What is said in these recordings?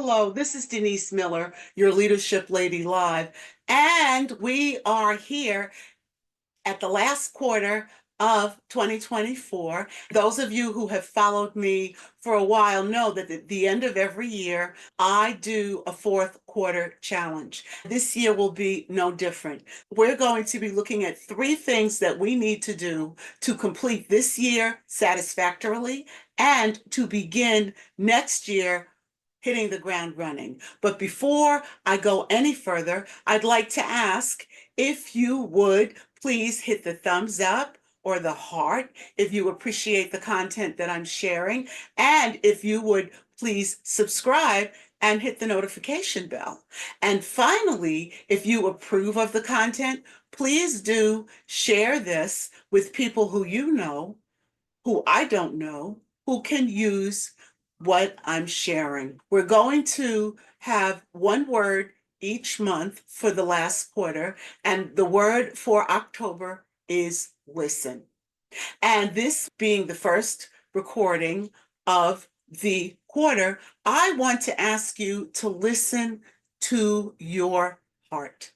Hello, this is Denise Miller, your Leadership Lady Live, and we are here at the last quarter of 2024. Those of you who have followed me for a while know that at the end of every year, I do a fourth quarter challenge. This year will be no different. We're going to be looking at 3 things that we need to do to complete this year satisfactorily and to begin next year hitting the ground running. But before I go any further, I'd like to ask if you would please hit the thumbs up or the heart if you appreciate the content that I'm sharing, and if you would please subscribe and hit the notification bell. And finally, if you approve of the content, please do share this with people who you know, who I don't know, who can use what I'm sharing. We're going to have one word each month for the last quarter, and the word for October is listen. And this being the first recording of the quarter, I want to ask you to listen to your heart.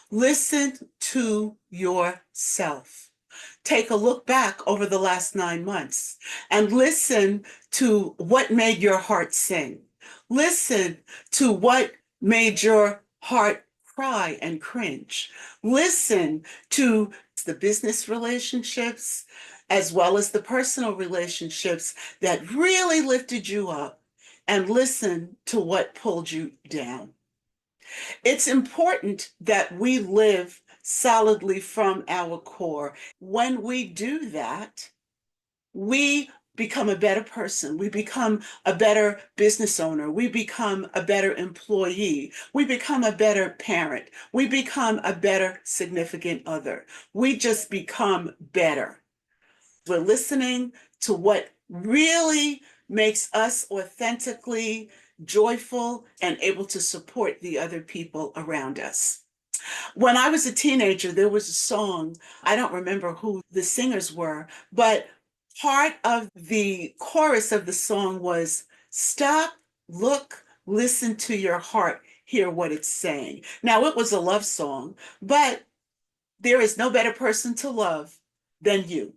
Listen to yourself. Take a look back over the last 9 months and listen to what made your heart sing. Listen to what made your heart cry and cringe. Listen to the business relationships as well as the personal relationships that really lifted you up, and listen to what pulled you down. It's important that we live solidly from our core. When we do that, we become a better person. We become a better business owner. We become a better employee. We become a better parent. We become a better significant other. We just become better. We're listening to what really makes us authentically joyful and able to support the other people around us. When I was a teenager, there was a song, I don't remember who the singers were, but part of the chorus of the song was, "Stop, look, listen to your heart, hear what it's saying." Now, it was a love song, but there is no better person to love than you.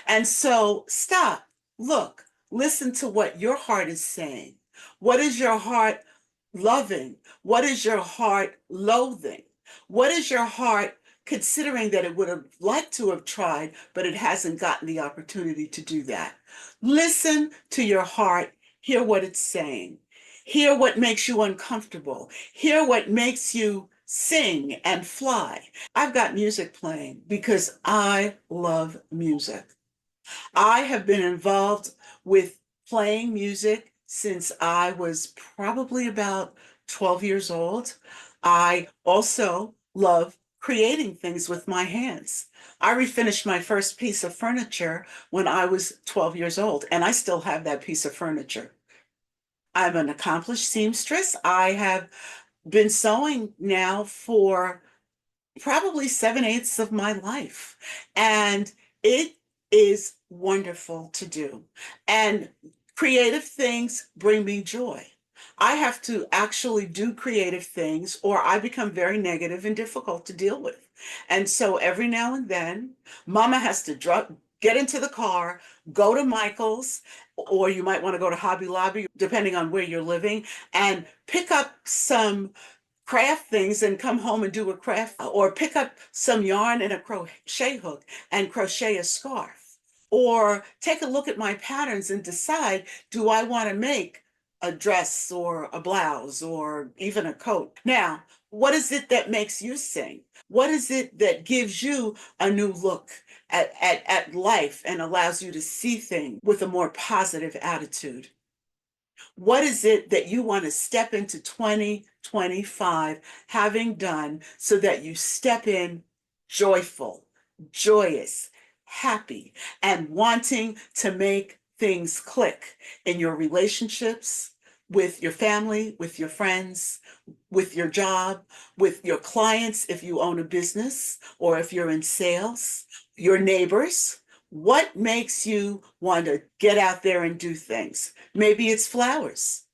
And so stop, look, listen to what your heart is saying. What is your heart loving? What is your heart loathing? What is your heart considering that it would have liked to have tried, but it hasn't gotten the opportunity to do that? Listen to your heart, hear what it's saying. Hear what makes you uncomfortable. Hear what makes you sing and fly. I've got music playing because I love music. I have been involved with playing music since I was probably about 12 years old. I also love creating things with my hands. I refinished my first piece of furniture when I was 12 years old, and I still have that piece of furniture. I'm an accomplished seamstress. I have been sewing now for probably 7/8 of my life, and it is wonderful to do. And creative things bring me joy. I have to actually do creative things or I become very negative and difficult to deal with. And so every now and then, Mama has to get into the car, go to Michael's, or you might want to go to Hobby Lobby, depending on where you're living, and pick up some craft things and come home and do a craft, or pick up some yarn and a crochet hook and crochet a scarf, or take a look at my patterns and decide, do I want to make a dress or a blouse or even a coat? Now, what is it that makes you sing? What is it that gives you a new look at life and allows you to see things with a more positive attitude? What is it that you want to step into 2025 having done so that you step in joyful, joyous, happy, and wanting to make things click in your relationships, with your family, with your friends, with your job, with your clients if you own a business or if you're in sales, your neighbors? What makes you want to get out there and do things? Maybe it's flowers.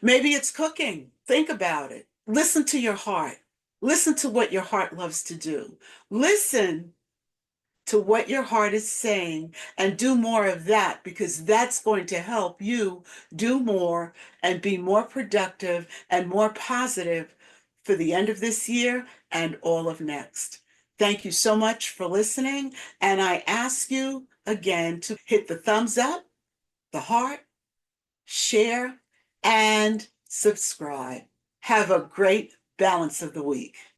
Maybe it's cooking. Think about it. Listen to your heart. Listen to what your heart loves to do. Listen to what your heart is saying and do more of that, because that's going to help you do more and be more productive and more positive for the end of this year and all of next. Thank you so much for listening. And I ask you again to hit the thumbs up, the heart, share, and subscribe. Have a great balance of the week.